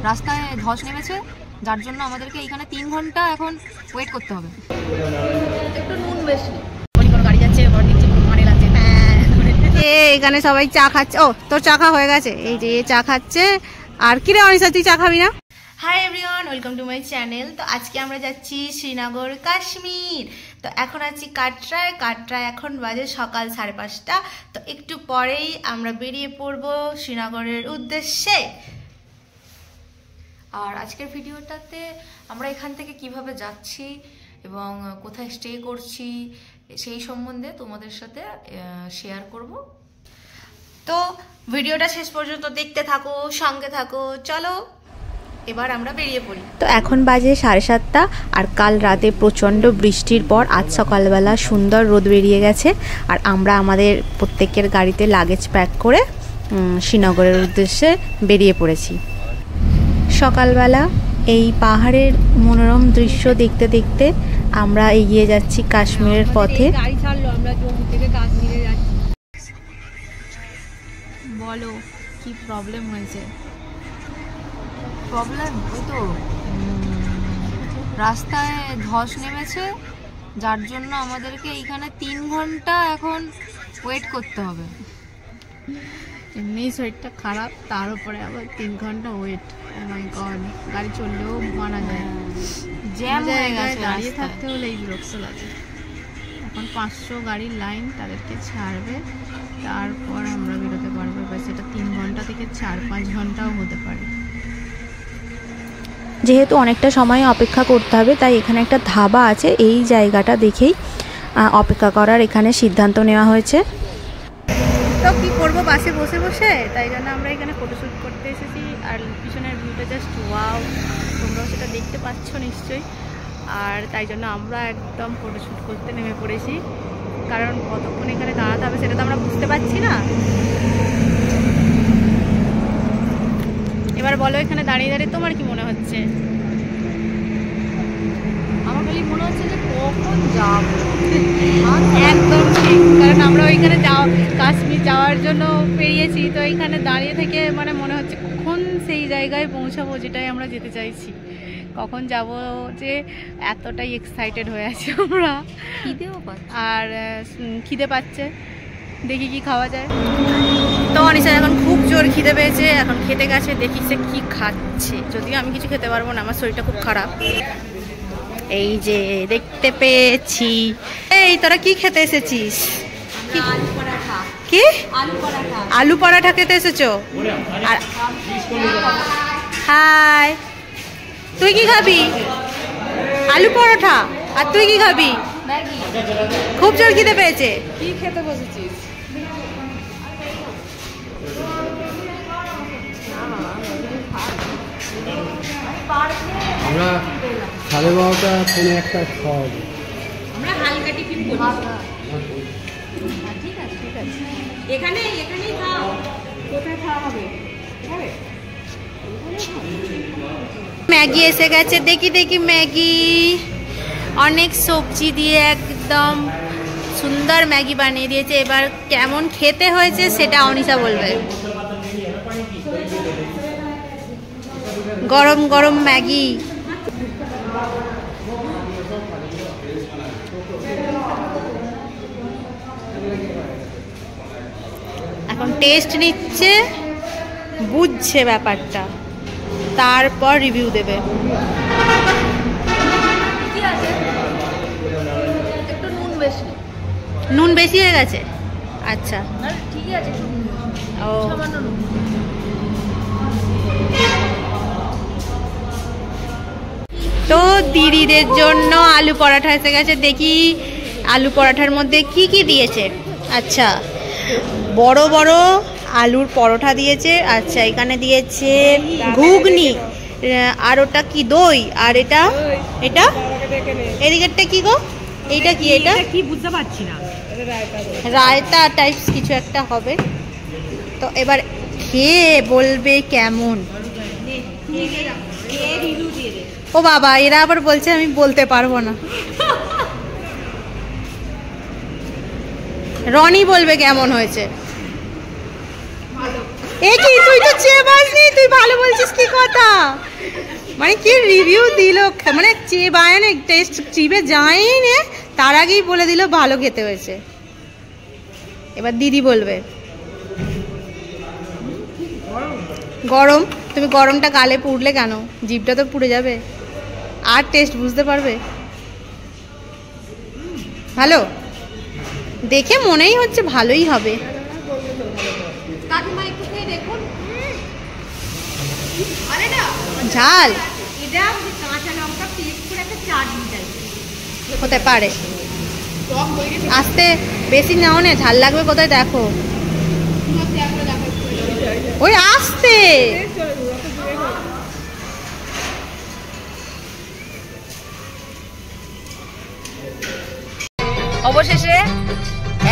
রাস্তায় ধস নেমেছে, যার জন্য আমাদেরকে এখানে 3 ঘন্টা এখন ওয়েট করতে হবে। একটু নুন বেশি। গাড়ি যাচ্ছে, এখানে সবাই চা খাচ্ছে। ও তোর চা খাওয়া হয়ে গেছে, এই যে চা খাচ্ছে। আর কি রে অনিশা, তুই চা খাবি না? Hi everyone, welcome to my channel. তো আজকে আমরা যাচ্ছি শ্রীনগর কাশ্মীর। তো এখন আছি কাটরায়। এখন বাজে সকাল 5:30। তো একটু পরেই আমরা বেরিয়ে পড়ব শ্রীনগরের উদ্দেশ্যে। আর আজকের ভিডিওটাতে আমরা এখান থেকে কিভাবে যাচ্ছি এবং কোথায় স্টে করছি সেই সম্বন্ধে তোমাদের সাথে শেয়ার করব। তো ভিডিওটা শেষ পর্যন্ত দেখতে থাকো, সঙ্গে থাকো। চলো এবার আমরা বেরিয়ে পড়ি। তো এখন বাজে 7:30 আর কাল রাতে প্রচণ্ড বৃষ্টির পর আজ সকালবেলা সুন্দর রোদ বেরিয়ে গেছে। আর আমরা আমাদের প্রত্যেকের গাড়িতে লাগেজ প্যাক করে শ্রীনগরের উদ্দেশ্যে বেরিয়ে পড়েছি। সকালবেলা এই পাহাড়ের মনোরম দৃশ্য দেখতে দেখতে আমরা এগিয়ে যাচ্ছি কাশ্মীরের পথে। গাড়ি ছাড়লো, আমরা জম্মু থেকে কাশ্মীরে যাচ্ছি। বলো কি প্রবলেম হয়েছে? প্রবলেম ওই তো রাস্তায় ধস নেমেছে, যার জন্য আমাদেরকে এইখানে 3 ঘন্টা এখন ওয়েট করতে হবে। এমনি শরীরটা খারাপ, তার উপরে আবার 3 ঘন্টা ওয়েট। ও মাই গড, গাড়ি চললেও মানা যায়, জ্যাম হয়ে গেছে। দাঁড়িয়ে থাকতে হলে এই বিরক্ত লাগে। এখন 500 গাড়ির লাইন, তাদেরকে ছাড়বে, তারপর আমরা বেরোতে পারবো। এবার সেটা 3 ঘন্টা থেকে 4-5 ঘন্টাও হতে পারে। যেহেতু অনেকটা সময় অপেক্ষা করতে হবে, তাই এখানে একটা ধাবা আছে, এই জায়গাটা দেখেই অপেক্ষা করার এখানে সিদ্ধান্ত নেওয়া হয়েছে। তো কি করবো বাসে বসে বসে, তাই জন্য আমরা এখানে ফটোশ্যুট করতে এসেছি। আর পিছনের ভিউটা জাস্ট ওয়াও, তোমরাও সেটা দেখতে পাচ্ছ নিশ্চয়ই। আর তাই জন্য আমরা একদম ফটোশ্যুট করতে নেমে পড়েছি, কারণ কতক্ষণ এখানে দাঁড়াতে হবে সেটা তো আমরা বুঝতে পারছি না। এবার বলো, এখানে দাঁড়িয়ে দাঁড়িয়ে তোমার কি মনে হচ্ছে? আমার খালি মনে হচ্ছে যে কখন যাবো। একদম ঠিক, কারণ আমরা ওইখানে কাশ্মীর যাওয়ার জন্য পেরিয়েছি। তো এইখানে দাঁড়িয়ে থেকে মানে মনে হচ্ছে কখন সেই জায়গায় পৌঁছাবো যেটাই আমরা যেতে চাইছি, কখন যাব, যে এতটাই এক্সাইটেড হয়ে আছি আমরা। খিদেও পাচ্ছে, আর খিদে পাচ্ছে, দেখি কি খাওয়া যায়। তো অনিশা এখন খুব জোর খিদে পেয়েছে, এখন খেতে গেছে, দেখি সে কি খাচ্ছে। যদিও আমি কিছু খেতে পারবো না, আমার শরীরটা খুব খারাপ। এই যে দেখতে পেয়েছি। এই তোরা কি খেতে এসেছিস? কি আলু পরাঠা খেতে এসেছো? আর হাই, তুই কি খাবি? আলু পরোটা। আর তুই কি খাবি? খুব জোর খিদে পেয়েছে। কি খেতে বসেছিস? আমরা 12:30 কোনো একটা খাওয়াবো। আমরা হালকা টিফিন করি। ঠিক আছে ঠিক আছে, এখানেই খাও। কোথায় খাওয়া হবে? ম্যাগি এসে গেছে, দেখি ম্যাগি। অনেক সবজি দিয়ে একদম সুন্দর ম্যাগি বানিয়ে দিয়েছে। এবার কেমন খেতে হয়েছে সেটা অনিশা বলবে। গরম গরম ম্যাগি। এখন টেস্ট নিচ্ছে, বুঝছে ব্যাপারটা, তারপর রিভিউ দেবে। একটু নুন বেশি হয়ে গেছে? আচ্ছা ঠিকই আছে, ও সামান্য নুন। তো দিদিদের জন্য আলু পরাঠা এসে গেছে। দেখি আলু পরাঠার মধ্যে কি কি দিয়েছে। আচ্ছা, বড় বড় আলুর পরোটা দিয়েছে। আচ্ছা, এখানে দিয়েছে ঘুগনি, আর ওটা কি দই, আর এটা এদিকেরটা কি গো? এইটা কি? এটা কি বুঝতে পারছি না, রায়তা টাইপস কিছু একটা হবে। তো এবার খেয়ে বলবে কেমন। ও বাবা, এরা আবার বলছে আমি বলতে পারবো না। রনি বলবে কেমন হয়েছে। এ কি, তুই তো চেয়ে বসনি, তুই ভালো বলছিস কি কথা? মানে কি রিভিউ দিল, মানে বায়ানে টেস্ট চিবে যায়নি নে তার আগেই বলে দিল ভালো খেতে হয়েছে। এবার দিদি বলবে। গরম, তুমি গরমটা গালে পুড়লে কেন? জিভটা তো পুড়ে যাবে, আর টেস্ট বুঝতে পারবে। ভালো দেখে মনেই হচ্ছে ভালোই হবে। ঝাল হতে পারে, আস্তে বেশি নাও না, ঝাল লাগবে কোথায় দেখো, ওই আস্তে। অবশেষে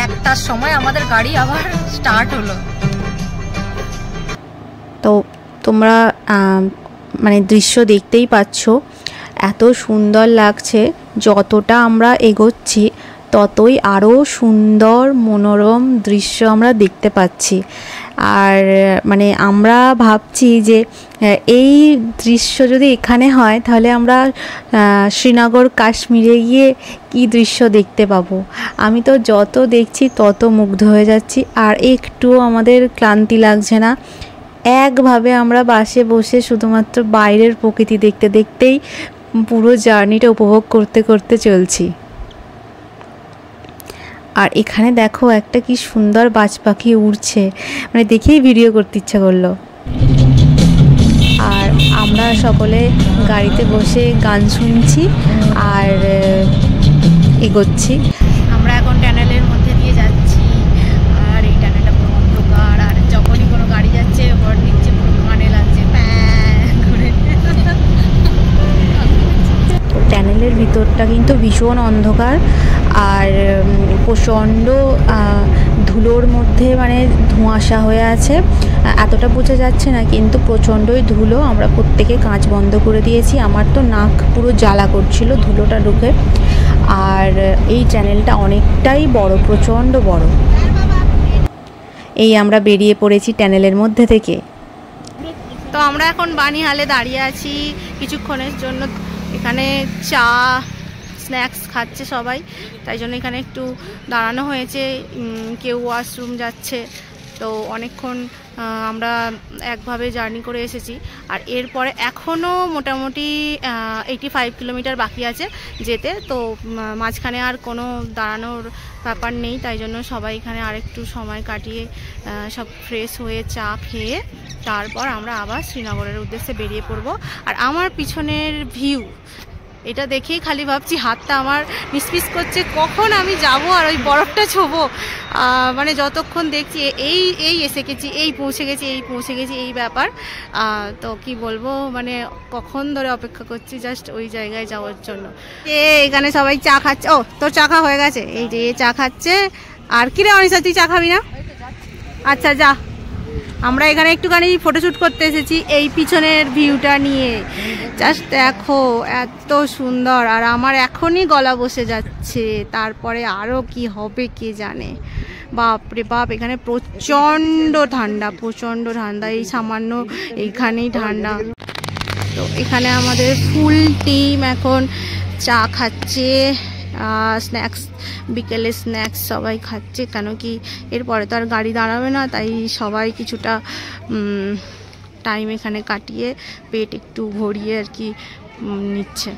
1টার সময় আমাদের গাড়ি আবার স্টার্ট হলো। তো তোমরা মানে দৃশ্য দেখতেই পাচ্ছ, এত সুন্দর লাগছে। যতটা আমরা এগোচ্ছি ততই আরও সুন্দর মনোরম দৃশ্য আমরা দেখতে পাচ্ছি। আর মানে আমরা ভাবছি যে এই দৃশ্য যদি এখানে হয় তাহলে আমরা শ্রীনগর কাশ্মীরে গিয়ে কি দৃশ্য দেখতে পাবো। আমি তো যত দেখছি তত মুগ্ধ হয়ে যাচ্ছি, আর একটুও আমাদের ক্লান্তি লাগছে না। একভাবে আমরা বাসে বসে শুধুমাত্র বাইরের প্রকৃতি দেখতে দেখতেই পুরো জার্নিটা উপভোগ করতে করতে চলছি। আর এখানে দেখো একটা কি সুন্দর বাজ পাখি উড়ছে, মানে দেখেই ভিডিও করতে ইচ্ছা করলো। আর আমরা সকলে গাড়িতে বসে গান শুনছি আর এগোচ্ছি। আমরা এখন টানেলের মধ্যে দিয়ে যাচ্ছি, আর এই টানেলটা পুরো অন্ধকার, আর যখনই কোনো গাড়ি যাচ্ছে ওপর নিচে পুরো কানে লাগছে ঘুরে। টানেলের ভিতরটা কিন্তু ভীষণ অন্ধকার, আর প্রচণ্ড ধুলোর মধ্যে মানে ধোঁয়াশা হয়ে আছে, এতটা বোঝা যাচ্ছে না কিন্তু প্রচণ্ডই ধুলো। আমরা প্রত্যেকে কাঁচ বন্ধ করে দিয়েছি, আমার তো নাক পুরো জ্বালা করছিল ধুলোটা ঢুকে। আর এই চ্যানেলটা অনেকটাই বড়, প্রচণ্ড বড়। এই আমরা বেরিয়ে পড়েছি টানেলের মধ্যে থেকে। তো আমরা এখন বানিহালে দাঁড়িয়ে আছি কিছুক্ষণের জন্য। এখানে চা স্ন্যাক্স খাচ্ছে সবাই, তাই জন্য এখানে একটু দাঁড়ানো হয়েছে। কেউ ওয়াশরুম যাচ্ছে, তো অনেকক্ষণ আমরা একভাবে জার্নি করে এসেছি। আর এরপরে এখনও মোটামুটি 85 কিলোমিটার বাকি আছে যেতে, তো মাঝখানে আর কোনো দাঁড়ানোর ব্যাপার নেই। তাই জন্য সবাই এখানে আরেকটু সময় কাটিয়ে সব ফ্রেশ হয়ে চা খেয়ে তারপর আমরা আবার শ্রীনগরের উদ্দেশ্যে বেরিয়ে পড়ব। আর আমার পিছনের ভিউ এটা দেখেই খালি ভাবছি, হাতটা আমার মিসমিস করছে কখন আমি যাব আর ওই বরফটা ছোবো। মানে যতক্ষণ দেখছি এই এসে গেছি, এই পৌঁছে গেছি এই ব্যাপার। তো কি বলবো, মানে কখন ধরে অপেক্ষা করছি জাস্ট ওই জায়গায় যাওয়ার জন্য। এখানে সবাই চা খাচ্ছে। ও তোর চা খাওয়া হয়ে গেছে, এই যে চা খাচ্ছে। আর কি রে অনিশা, তুই চা খাবি না? আচ্ছা যা, আমরা এখানে একটুখানি ফটোশ্যুট করতে এসেছি এই পিছনের ভিউটা নিয়ে। জাস্ট দেখো এত সুন্দর, আর আমার এখনই গলা বসে যাচ্ছে, তারপরে আরও কি হবে কে জানে। বাপরে বাপ, এখানে প্রচণ্ড ঠান্ডা, এই সামান্য এইখানেই ঠান্ডা। তো এখানে আমাদের ফুল টিম এখন চা খাচ্ছে, স্ন্যাক্স, বিকেলে স্ন্যাক্স সবাই খাচ্ছে, কেন কি এরপরে তো আর গাড়ি দাঁড়াবে না, তাই সবাই কিছুটা টাইম এখানে কাটিয়ে পেট একটু ভরিয়ে আর কি নিচ্ছে।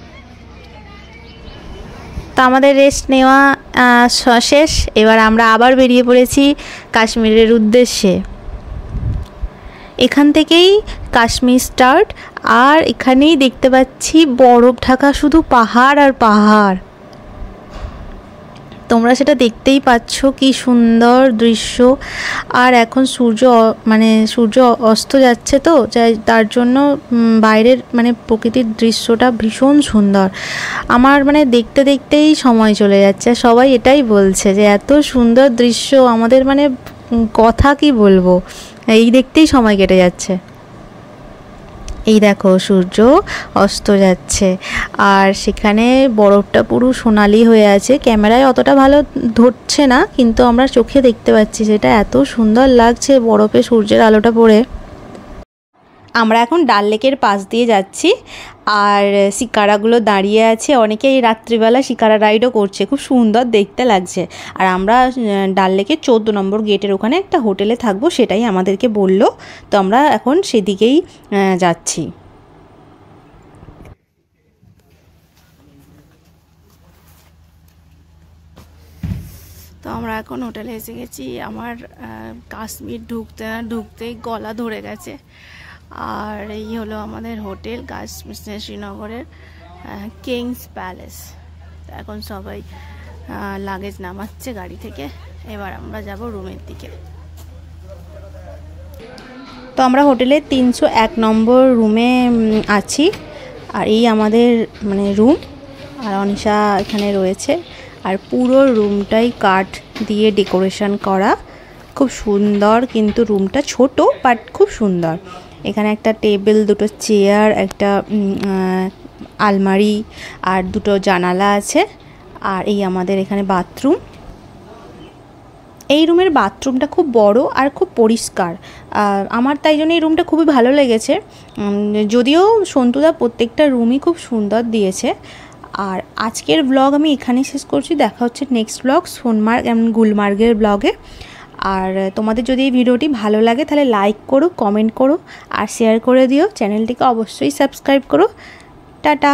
তো আমাদের রেস্ট নেওয়া শেষ, এবার আমরা আবার বেরিয়ে পড়েছি কাশ্মীরের উদ্দেশ্যে। এখান থেকেই কাশ্মীর স্টার্ট, আর এখানেই দেখতে পাচ্ছি বরফ ঢাকা শুধু পাহাড় আর পাহাড়। তোমরা সেটা দেখতেই পাচ্ছ, কি সুন্দর দৃশ্য। আর এখন সূর্য অস্ত যাচ্ছে, তো তার জন্য বাইরের মানে প্রকৃতির দৃশ্যটা ভীষণ সুন্দর। আমার মানে দেখতে দেখতেই সময় চলে যাচ্ছে। সবাই এটাই বলছে যে এত সুন্দর দৃশ্য, আমাদের মানে কথা কি বলবো, এই দেখতেই সময় কেটে যাচ্ছে। এই দেখো সূর্য অস্ত যাচ্ছে, আর সেখানে বরফটা পুরো সোনালি হয়ে আছে। ক্যামেরায় অতটা ভালো ধরছে না, কিন্তু আমরা চোখে দেখতে পাচ্ছি, সেটা এত সুন্দর লাগছে বরফে সূর্যের আলোটা পড়ে। আমরা এখন ডাল লেকের পাশ দিয়ে যাচ্ছি, আর শিকারাগুলো দাঁড়িয়ে আছে, অনেকে এই রাত্রিবেলা শিকারা রাইডও করছে, খুব সুন্দর দেখতে লাগছে। আর আমরা ডাল লেকের 14 নম্বর গেটের ওখানে একটা হোটেলে থাকবো, সেটাই আমাদেরকে বলল। তো আমরা এখন সেদিকেই যাচ্ছি। তো আমরা এখন হোটেলে এসে গেছি। আমার কাশ্মীর ঢুকতেই গলা ধরে গেছে। আর এই হলো আমাদের হোটেল, কাশ্মীর শ্রীনগরের কিংস প্যালেস। এখন সবাই লাগেজ নামাচ্ছে গাড়ি থেকে, এবার আমরা যাব রুমের দিকে। তো আমরা হোটেলের 301 নম্বর রুমে আছি, আর এই আমাদের মানে রুম, আর অনিশা এখানে রয়েছে। আর পুরো রুমটাই কাঠ দিয়ে ডেকোরেশন করা, খুব সুন্দর। কিন্তু রুমটা ছোট বাট খুব সুন্দর। এখানে একটা টেবিল, দুটো চেয়ার, একটা আলমারি আর দুটো জানালা আছে। আর এই আমাদের এখানে বাথরুম। এই রুমের বাথরুমটা খুব বড় আর খুব পরিষ্কার, আমার তাই জন্য এই রুমটা খুবই ভালো লেগেছে। যদিও সন্তুদা প্রত্যেকটা রুমই খুব সুন্দর দিয়েছে। আর আজকের ব্লগ আমি এখানেই শেষ করছি। দেখা হচ্ছে নেক্সট ব্লগ সোনমার্গ এবং গুলমার্গের ব্লগে। আর তোমাদের যদি এই ভিডিওটি ভালো লাগে তাহলে লাইক করো, কমেন্ট করো আর শেয়ার করে দিও। চ্যানেলটিকে অবশ্যই সাবস্ক্রাইব করো। টাটা।